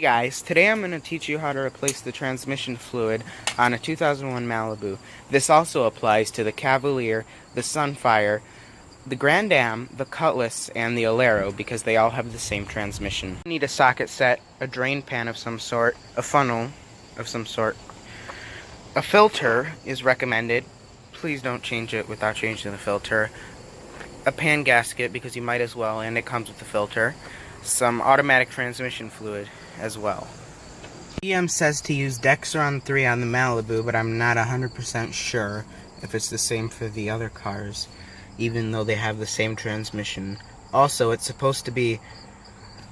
Hey guys, today I'm going to teach you how to replace the transmission fluid on a 2001 Malibu. This also applies to the Cavalier, the Sunfire, the Grand Am, the Cutlass, and the Alero because they all have the same transmission. You need a socket set, a drain pan of some sort, a funnel of some sort. A filter is recommended. Please don't change it without changing the filter. A pan gasket because you might as well, and it comes with the filter. Some automatic transmission fluid as well. GM says to use Dexron 3 on the Malibu, but I'm not 100% sure if it's the same for the other cars, even though they have the same transmission. Also, it's supposed to be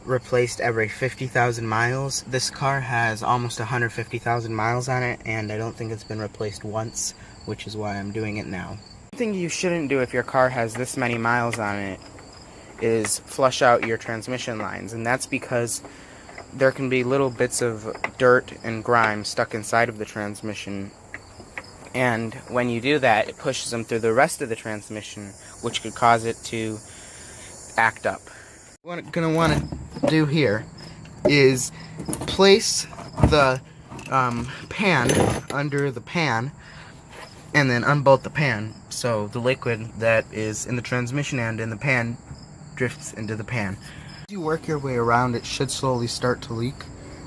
replaced every 50,000 miles. This car has almost 150,000 miles on it, and I don't think it's been replaced once, which is why I'm doing it now. One thing you shouldn't do if your car has this many miles on it is flush out your transmission lines, and that's because there can be little bits of dirt and grime stuck inside of the transmission, and when you do that, it pushes them through the rest of the transmission, which could cause it to act up. What I'm going to want to do here is place the pan under the pan and then unbolt the pan so the liquid that is in the transmission and in the pan drifts into the pan. As you work your way around, it should slowly start to leak,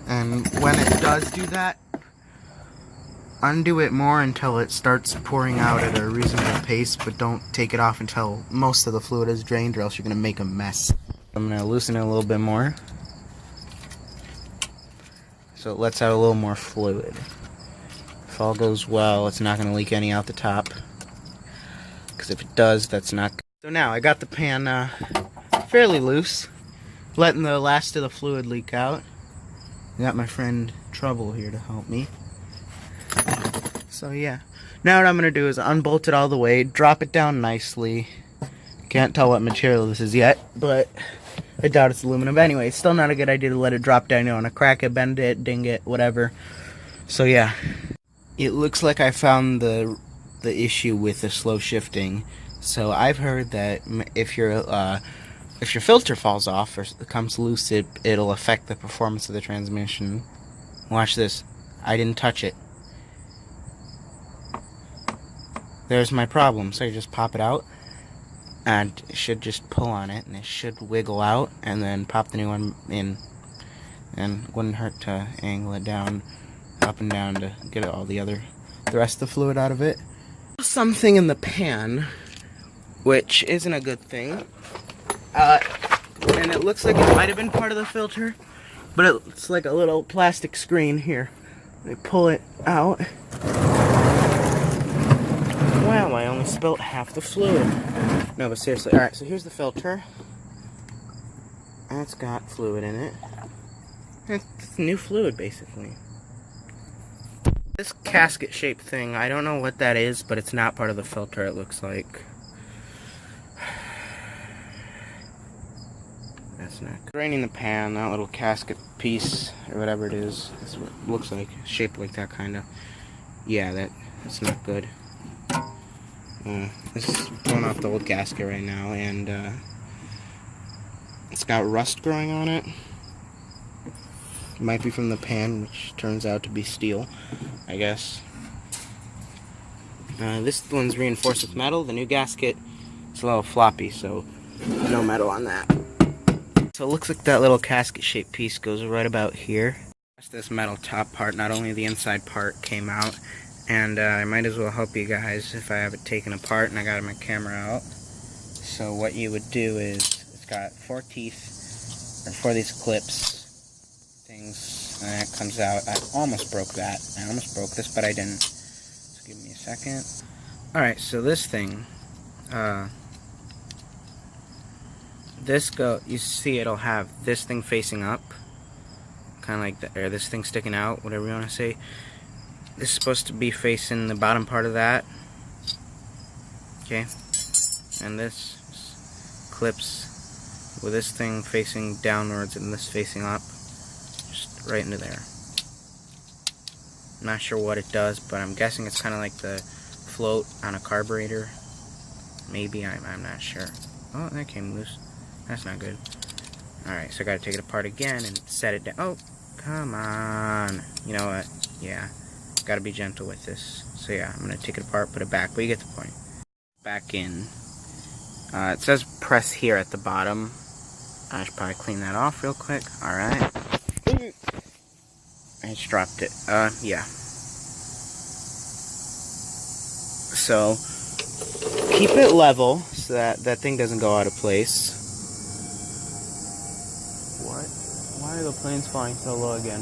and when it does do that, undo it more until it starts pouring out at a reasonable pace, but don't take it off until most of the fluid is drained, or else you're going to make a mess. I'm going to loosen it a little bit more so it lets out a little more fluid. If all goes well, it's not going to leak any out the top, because if it does, that's not good. So now I got the pan fairly loose, letting the last of the fluid leak out. I got my friend Trouble here to help me. So yeah, now what I'm going to do is unbolt it all the way, drop it down nicely. Can't tell what material this is yet, but I doubt it's aluminum. But anyway, it's still not a good idea to let it drop down. You don't want to crack it, bend it, ding it, whatever. So yeah, it looks like I found the issue with the slow shifting. So I've heard that if your filter falls off or comes loose, it'll affect the performance of the transmission. Watch this. I didn't touch it. There's my problem. So you just pop it out, and it should just pull on it, and it should wiggle out, and then pop the new one in. And it wouldn't hurt to angle it down, up and down, to get all the rest of the fluid out of it. Something in the pan, which isn't a good thing. And it looks like it might have been part of the filter, but it's like a little plastic screen here. Let me pull it out. Wow, I only spilt half the fluid. No, but seriously. Alright, so here's the filter. That's got fluid in it. It's new fluid, basically. This casket-shaped thing, I don't know what that is, but it's not part of the filter, it looks like. That's not good. Draining the pan, that little casket piece, or whatever it is, that's what it looks like. Shaped like that, kind of. Yeah, that's not good. This is pulling off the old gasket right now, and it's got rust growing on it. It might be from the pan, which turns out to be steel, I guess. This one's reinforced with metal. The new gasket is a little floppy, so no metal on that. So it looks like that little casket-shaped piece goes right about here. This metal top part, not only the inside part, came out, and I might as well help you guys if I have it taken apart and I got my camera out. So what you would do is, it's got 4 teeth, or 4 of these clips things, and it comes out. I almost broke that. I almost broke this, but I didn't. Just give me a second. Alright, so this thing, you see it'll have this thing facing up, kind of like that, or this thing sticking out, whatever you want to say. This is supposed to be facing the bottom part of that, okay, and this clips with this thing facing downwards and this facing up, just right into there. I'm not sure what it does, but I'm guessing it's kind of like the float on a carburetor. Maybe, I'm not sure. Oh, that came loose. That's not good. Alright, so I gotta take it apart again and set it down. Oh, Come on. You know what? Yeah. Gotta be gentle with this. So yeah, I'm gonna take it apart, put it back, but you get the point. Back in. It says press here at the bottom. I should probably clean that off real quick. Alright. I just dropped it. Yeah. So, keep it level so that that thing doesn't go out of place. What? Why are the planes flying so low again?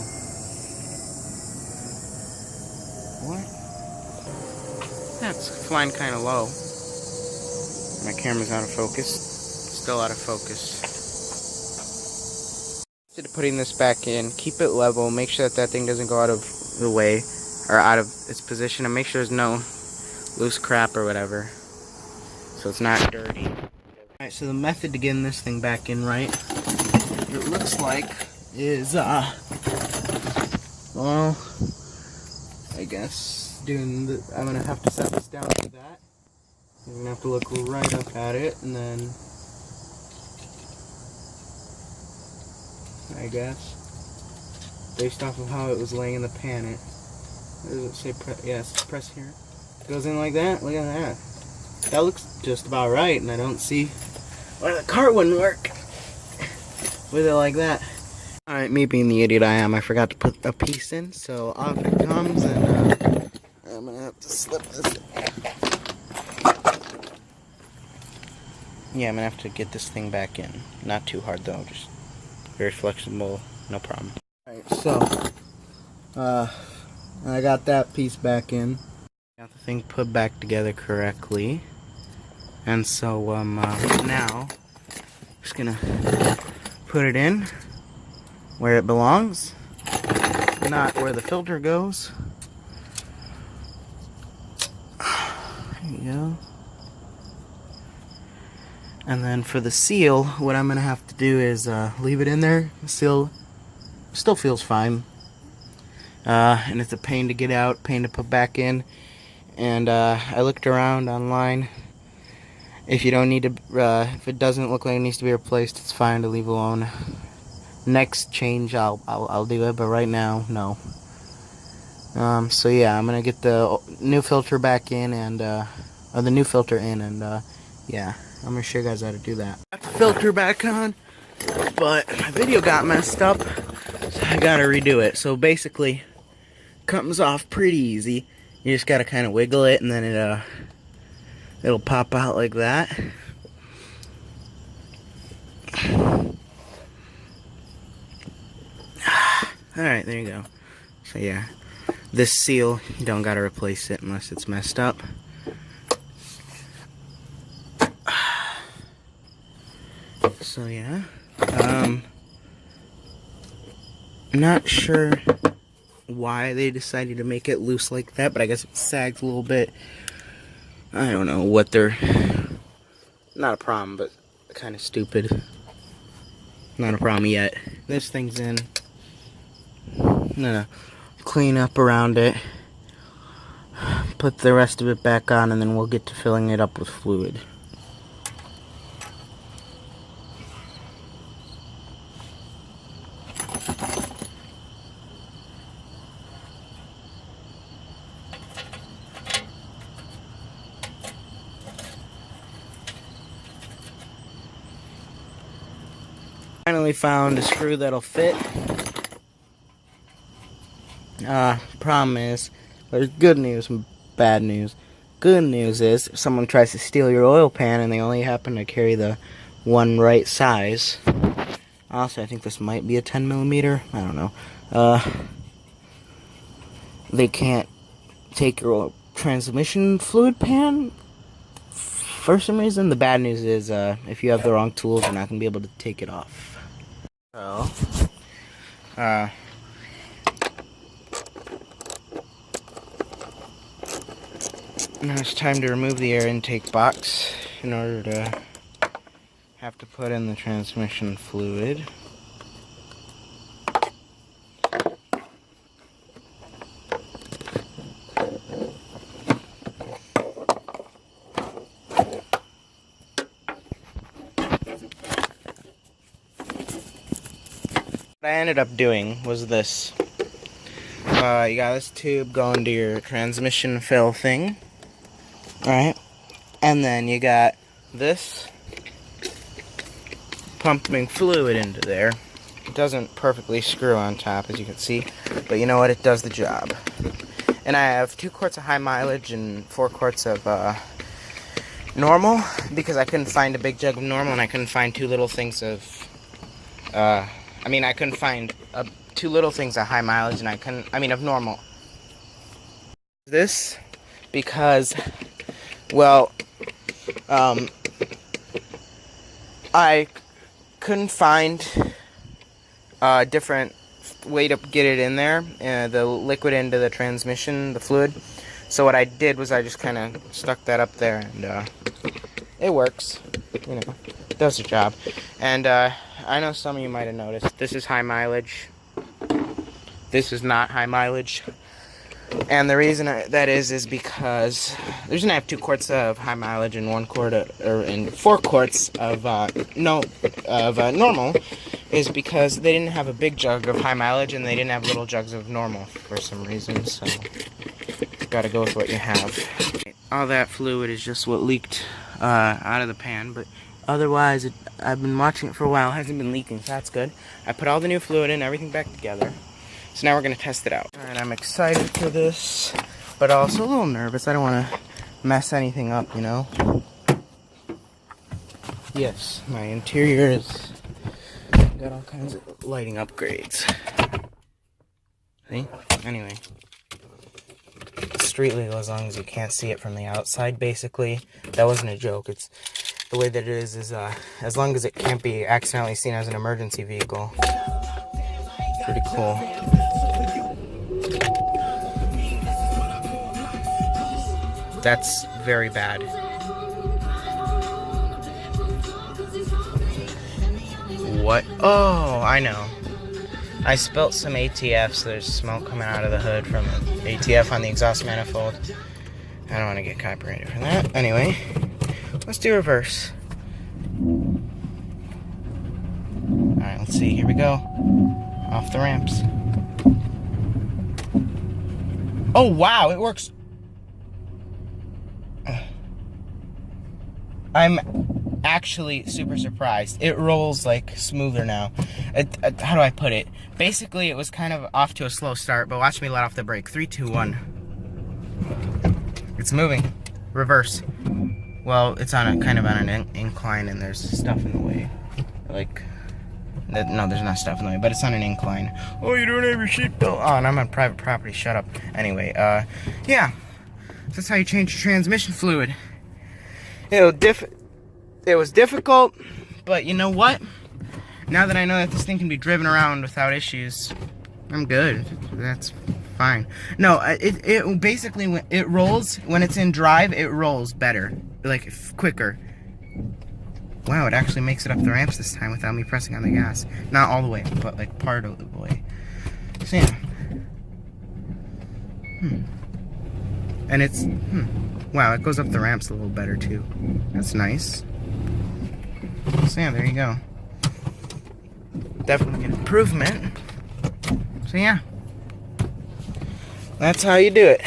What? That's flying kind of low. My camera's out of focus. Still out of focus. Instead of putting this back in, keep it level. Make sure that that thing doesn't go out of the way or out of its position, and make sure there's no loose crap or whatever, so it's not dirty. Alright, so the method to getting this thing back in right, it looks like, is, well, I guess, I'm gonna have to set this down like that. I'm gonna have to look right up at it, and then, I guess, based off of how it was laying in the pan, does it say yes, press here. Goes in like that. Look at that. That looks just about right, and I don't see why the cart wouldn't work with it like that. Alright, me being the idiot I am, I forgot to put a piece in, so off it comes, and I'm gonna have to slip this. Yeah, I'm gonna have to get this thing back in. Not too hard though, just very flexible, no problem. Alright, so I got that piece back in. Got the thing put back together correctly, and so now just gonna put it in where it belongs, not where the filter goes. There you go. And then for the seal, what I'm gonna have to do is leave it in there. The seal still feels fine, and it's a pain to get out, pain to put back in. And I looked around online. If you don't need to, if it doesn't look like it needs to be replaced, it's fine to leave alone. Next change, I'll do it, but right now, no. So yeah, I'm gonna get the new filter back in, and or the new filter in, and yeah, I'm gonna show you guys how to do that. Got the filter back on, but my video got messed up, so I gotta redo it. So basically, comes off pretty easy. You just gotta kind of wiggle it, and then it'll pop out like that. Alright, there you go. So yeah, this seal, you don't gotta replace it unless it's messed up. So yeah, not sure why they decided to make it loose like that, but I guess it sags a little bit. I don't know what they're... Not a problem, but kind of stupid. Not a problem yet. This thing's in. I'm gonna clean up around it, put the rest of it back on, and then we'll get to filling it up with fluid. Finally found a screw that'll fit. Problem is, there's good news and bad news. Good news is, if someone tries to steal your oil pan and they only happen to carry the one right size. Also, I think this might be a 10mm. I don't know. They can't take your transmission fluid pan for some reason. The bad news is, if you have the wrong tools, you're not going to be able to take it off. So, now it's time to remove the air intake box in order to have to put in the transmission fluid. What I ended up doing was this. You got this tube going to your transmission fill thing. Alright. And then you got this pumping fluid into there. It doesn't perfectly screw on top, as you can see. But you know what? It does the job. And I have 2 quarts of high mileage and 4 quarts of normal, because I couldn't find a big jug of normal, and I couldn't find 2 little things of I couldn't find 2 little things of high mileage, and of normal. This, because, well, I couldn't find a different way to get it in there, the liquid into the transmission, the fluid. So what I did was I just kind of stuck that up there, and it works, you know, it does the job. And I know some of you might have noticed, this is high mileage, this is not high mileage. And the reason that is because the reason I have 2 quarts of high mileage and 4 quarts of normal is because they didn't have a big jug of high mileage and they didn't have little jugs of normal for some reason. So gotta go with what you have. All that fluid is just what leaked out of the pan, but otherwise I've been watching it for a while. It hasn't been leaking, so that's good. I put all the new fluid in, everything back together. So now we're going to test it out. Alright, I'm excited for this, but also a little nervous. I don't want to mess anything up, you know? Yes, my interior is got all kinds of lighting upgrades. See? Anyway. It's street legal as long as you can't see it from the outside, basically. That wasn't a joke. It's the way that it is as long as it can't be accidentally seen as an emergency vehicle. Pretty cool. That's very bad. What? Oh, I know. I spilt some ATF, so there's smoke coming out of the hood from ATF on the exhaust manifold. I don't want to get copyrighted for that. Anyway, let's do reverse. Alright, let's see. Here we go. Off the ramps. Oh, wow, it works. I'm actually super surprised. It rolls like smoother now. How do I put it? Basically, it was kind of off to a slow start, but watch me let off the brake. 3, 2, 1. It's moving. Reverse. Well, it's on kind of on an incline, and there's stuff in the way. Like, no, there's not stuff in the way, but it's on an incline. Oh, you don't have your seatbelt on. I'm on private property. Shut up. Anyway, yeah. That's how you change your transmission fluid. It was difficult, but you know what? Now that I know that this thing can be driven around without issues, I'm good. That's fine. No, it basically, when it rolls, when it's in drive, it rolls better, like quicker. Wow, it actually makes it up the ramps this time without me pressing on the gas. Not all the way, but like part of the way. So yeah. And it's, wow, it goes up the ramps a little better too. That's nice. So yeah, there you go. Definitely an improvement. So yeah. That's how you do it.